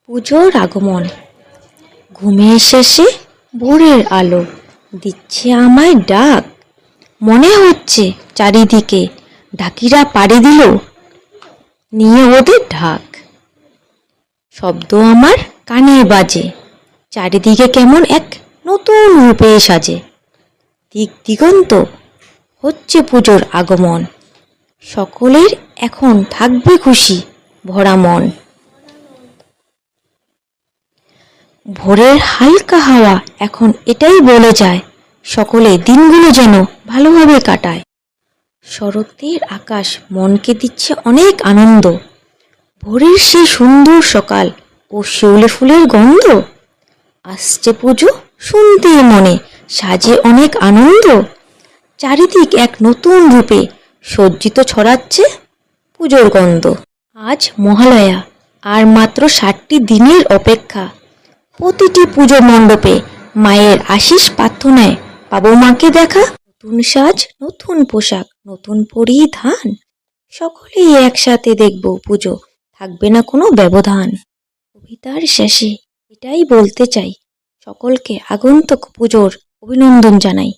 পুজোর আগমন। ঘুমের শেষে ভোরের আলো দিচ্ছে আমায় ডাক। মনে হচ্ছে চারিদিকে ডাকিরা পাড়ি দিল, নিয়ে ওদের ঢাক। শব্দ আমার কানে বাজে, চারিদিকে কেমন এক নতুন রূপে সাজে। দিক দিগন্ত হচ্ছে পুজোর আগমন, সকলের এখন থাকবে খুশি ভরা মন। ভোরের হালকা হাওয়া এখন এটাই বলে যায়, সকলে দিনগুলো যেন ভালোভাবে কাটায়। শরতের আকাশ মনকে দিচ্ছে অনেক আনন্দ, ভোরের সেই সুন্দর সকাল ও শিউলি ফুলের গন্ধ। আসছে পুজো শুনতে মনে সাজে অনেক আনন্দ, চারিদিক এক নতুন রূপে সজ্জিত ছড়াচ্ছে পুজোর গন্ধ। আজ মহালয়া, আর মাত্র 60টি দিনের অপেক্ষা। প্রতিটি পুজো মণ্ডপে মায়ের আশিস প্রার্থনায় পাবো মাকে দেখা। নতুন সাজ, নতুন পোশাক, নতুন পরিধান, সকলেই একসাথে দেখব পুজো, থাকবে না কোনো ব্যবধান। কবিতার শেষে এটাই বলতে চাই, সকলকে আগন্তুক পুজোর অভিনন্দন জানাই।